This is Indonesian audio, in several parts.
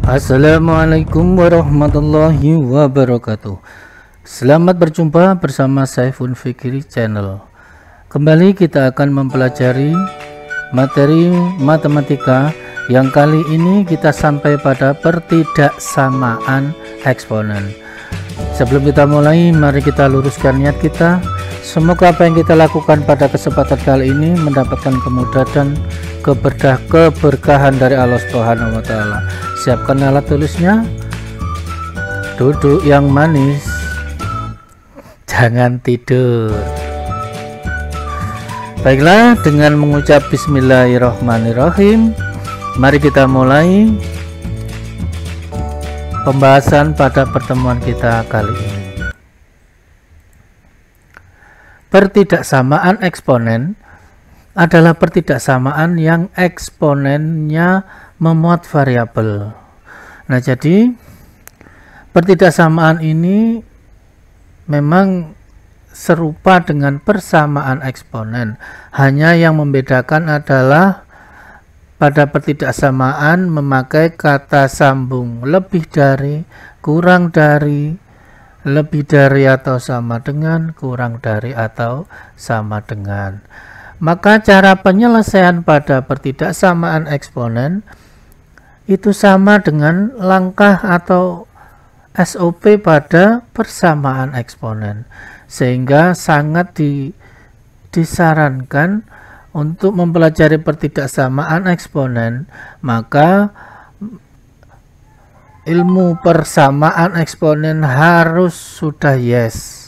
Assalamualaikum warahmatullahi wabarakatuh. Selamat berjumpa bersama Saiful Fikri Channel. Kembali kita akan mempelajari materi matematika yang kali ini kita sampai pada pertidaksamaan eksponen. Sebelum kita mulai, mari kita luruskan niat kita. Semoga apa yang kita lakukan pada kesempatan kali ini mendapatkan kemudahan, keberkahan dari Allah Subhanahu wa taala. Siapkan alat tulisnya, duduk yang manis, jangan tidur. Baiklah, dengan mengucap bismillahirrahmanirrahim, mari kita mulai pembahasan pada pertemuan kita kali ini. Pertidaksamaan eksponen adalah pertidaksamaan yang eksponennya memuat variabel. Nah, jadi pertidaksamaan ini memang serupa dengan persamaan eksponen. Hanya yang membedakan adalah pada pertidaksamaan memakai kata sambung lebih dari, kurang dari, lebih dari atau sama dengan, kurang dari atau sama dengan. Maka cara penyelesaian pada pertidaksamaan eksponen itu sama dengan langkah atau SOP pada persamaan eksponen, sehingga sangat disarankan untuk mempelajari pertidaksamaan eksponen. Maka ilmu persamaan eksponen harus sudah yes.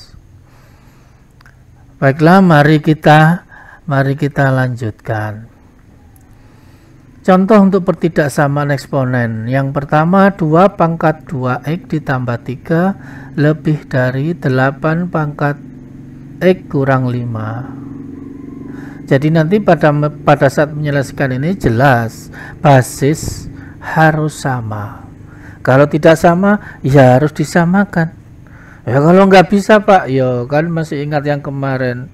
Baiklah, mari kita lanjutkan. Contoh untuk pertidaksamaan eksponen. Yang pertama, 2 pangkat 2x ditambah 3 lebih dari 8 pangkat x kurang 5. Jadi nanti pada saat menyelesaikan ini jelas basis harus sama. Kalau tidak sama, ya harus disamakan. Ya kalau nggak bisa, Pak, ya kan masih ingat yang kemarin.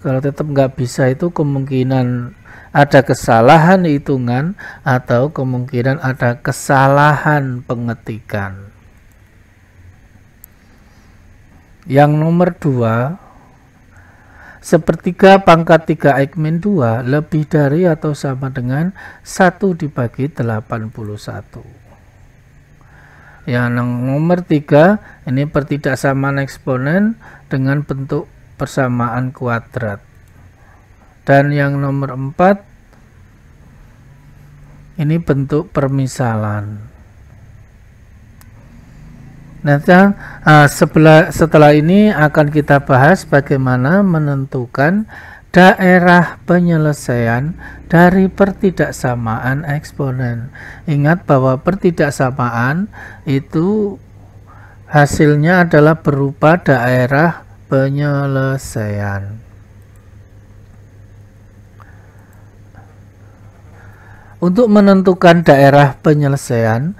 Kalau tetap nggak bisa itu kemungkinan ada kesalahan hitungan atau kemungkinan ada kesalahan pengetikan. Yang nomor 2, sepertiga pangkat 3x min 2 lebih dari atau sama dengan 1 dibagi 81. Yang nomor 3, ini pertidaksamaan eksponen dengan bentuk persamaan kuadrat. Dan yang nomor 4, ini bentuk permisalan. Nanti setelah ini akan kita bahas bagaimana menentukan daerah penyelesaian dari pertidaksamaan eksponen. Ingat bahwa pertidaksamaan itu hasilnya adalah berupa daerah penyelesaian. Untuk menentukan daerah penyelesaian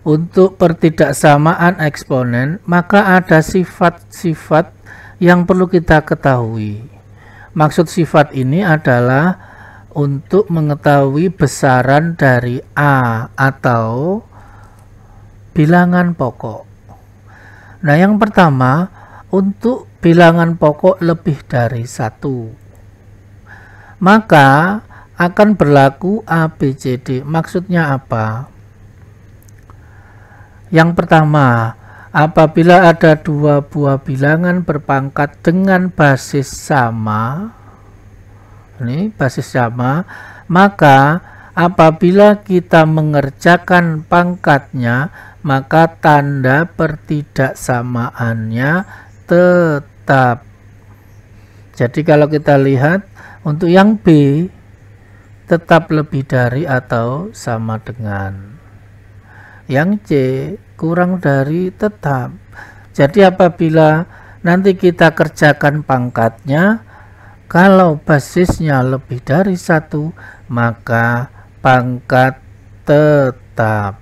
untuk pertidaksamaan eksponen, maka ada sifat-sifat yang perlu kita ketahui. Maksud sifat ini adalah untuk mengetahui besaran dari A atau bilangan pokok. Nah, yang pertama, untuk bilangan pokok lebih dari 1, maka akan berlaku ABCD. Maksudnya apa? Yang pertama, apabila ada 2 buah bilangan berpangkat dengan basis sama, ini basis sama, maka apabila kita mengerjakan pangkatnya, maka tanda pertidaksamaannya tetap. Jadi kalau kita lihat untuk yang B tetap lebih dari atau sama dengan. Yang C kurang dari tetap. Jadi apabila nanti kita kerjakan pangkatnya, kalau basisnya lebih dari 1, maka pangkat tetap.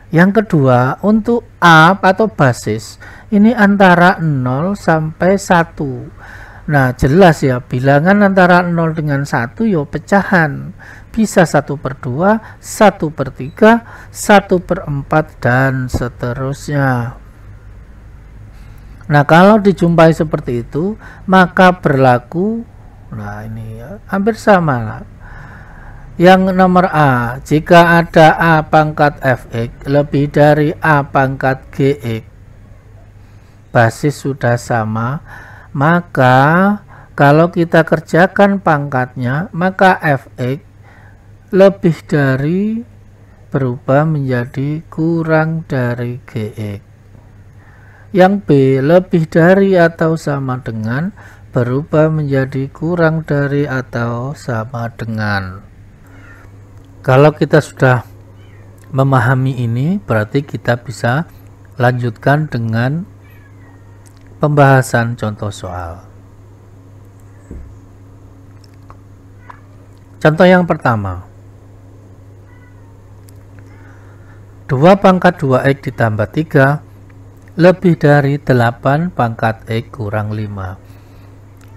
Yang kedua, untuk A atau basis ini antara 0 sampai 1. Nah, jelas ya, bilangan antara 0 dengan 1 ya pecahan. Bisa 1/2, 1/3, 1/4, dan seterusnya. Nah, kalau dijumpai seperti itu, maka berlaku, nah ini ya, hampir sama lah. Yang nomor A, jika ada A pangkat Fx lebih dari A pangkat Gx, basis sudah sama, maka kalau kita kerjakan pangkatnya, maka Fx lebih dari berubah menjadi kurang dari Gx. Yang B, lebih dari atau sama dengan berubah menjadi kurang dari atau sama dengan. Kalau kita sudah memahami ini, berarti kita bisa lanjutkan dengan pembahasan contoh soal. Contoh yang pertama, 2 pangkat 2x ditambah 3 lebih dari 8 pangkat x kurang 5.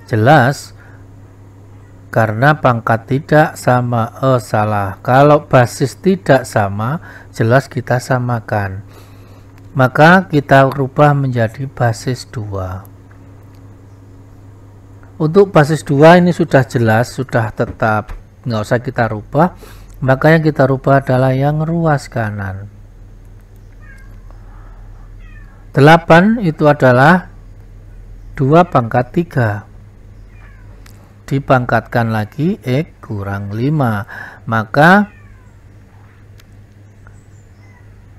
Jelas, karena pangkat tidak sama, salah. Kalau basis tidak sama, jelas kita samakan. Maka kita rubah menjadi basis 2. Untuk basis 2 ini sudah jelas, sudah tetap, nggak usah kita rubah. Maka yang kita rubah adalah yang ruas kanan. 8 itu adalah 2 pangkat 3. Dipangkatkan lagi x kurang 5, maka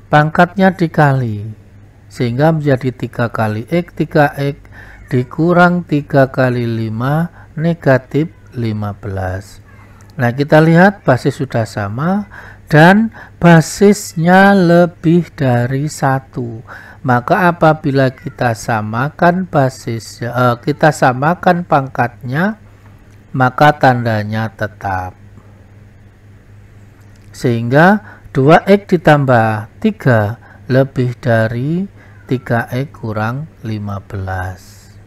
pangkatnya dikali sehingga menjadi 3 kali x, 3x dikurang 3 kali 5 negatif 15. Nah, kita lihat basis sudah sama dan basisnya lebih dari 1. Maka apabila kita samakan basis, kita samakan pangkatnya, maka tandanya tetap. Sehingga 2x ditambah 3 lebih dari 3x kurang 15.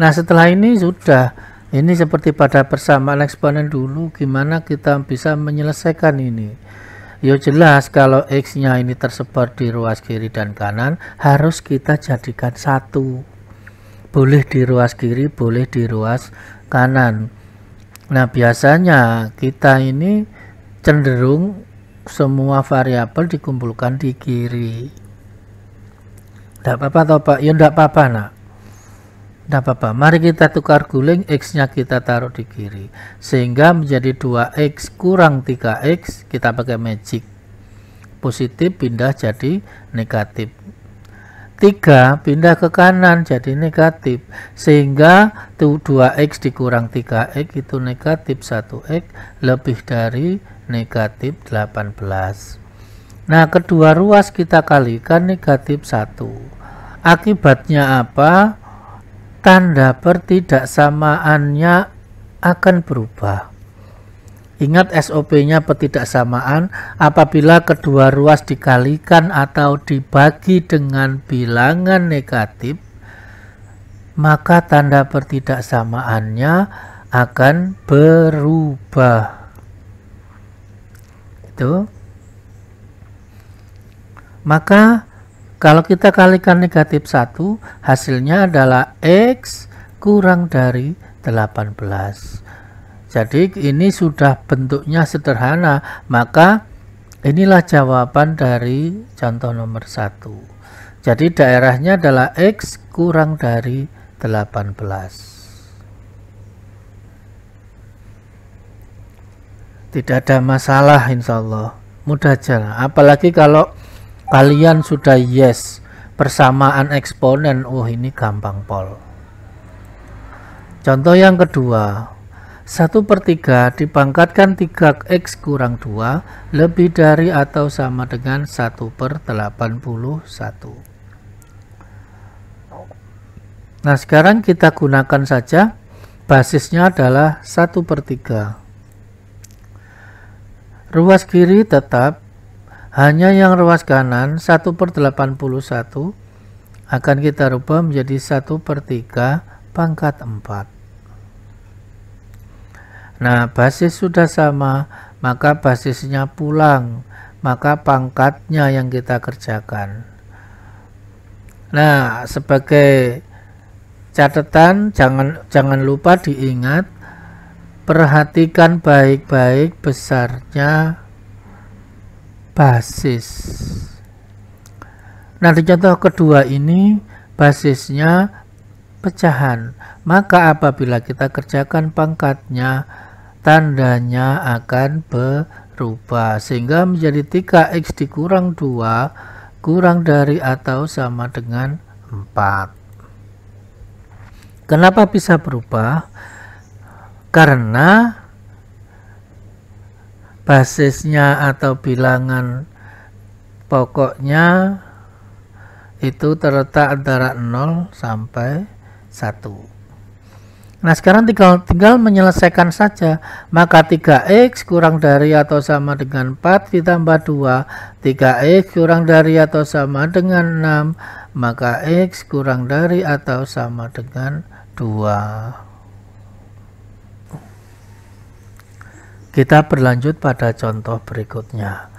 Nah, setelah ini sudah, ini seperti pada persamaan eksponen dulu, gimana kita bisa menyelesaikan ini? Ya jelas, kalau x-nya ini tersebar di ruas kiri dan kanan, harus kita jadikan satu. Boleh di ruas kiri, boleh di ruas kanan. Nah, biasanya kita ini cenderung semua variabel dikumpulkan di kiri. Tidak apa-apa toh Pak? Ya tidak apa-apa nak. Tidak apa-apa. Mari kita tukar guling, x-nya kita taruh di kiri. Sehingga menjadi 2x kurang 3x, kita pakai magic. Positif pindah jadi negatif. 3 pindah ke kanan jadi negatif, sehingga 2x dikurang 3x itu negatif 1x lebih dari negatif 18. Nah, kedua ruas kita kalikan negatif 1. Akibatnya apa? Tanda pertidaksamaannya akan berubah. Ingat SOP-nya pertidaksamaan, apabila kedua ruas dikalikan atau dibagi dengan bilangan negatif, maka tanda pertidaksamaannya akan berubah. Itu. Maka kalau kita kalikan negatif 1, hasilnya adalah x kurang dari 18. Jadi ini sudah bentuknya sederhana, maka inilah jawaban dari contoh nomor 1. Jadi daerahnya adalah x kurang dari 18. Tidak ada masalah, insya Allah. Mudah aja. Apalagi kalau kalian sudah yes persamaan eksponen, ini gampang pol. Contoh yang kedua, 1/3 dipangkatkan 3x kurang 2 lebih dari atau sama dengan 1/81. Nah, sekarang kita gunakan saja, basisnya adalah 1/3. Ruas kiri tetap, hanya yang ruas kanan 1/81 akan kita rubah menjadi 1/3 pangkat 4. Nah, basis sudah sama, maka basisnya pulang, maka pangkatnya yang kita kerjakan. Nah, sebagai catatan, jangan lupa diingat, perhatikan baik-baik besarnya basis. Nah, di contoh kedua ini basisnya pecahan, maka apabila kita kerjakan pangkatnya, tandanya akan berubah sehingga menjadi 3x dikurang 2 kurang dari atau sama dengan 4. Kenapa bisa berubah? Karena basisnya atau bilangan pokoknya itu terletak antara 0 sampai 1. Nah, sekarang tinggal menyelesaikan saja. Maka 3x kurang dari atau sama dengan 4 ditambah 2. 3x kurang dari atau sama dengan 6. Maka x kurang dari atau sama dengan 2. Kita berlanjut pada contoh berikutnya.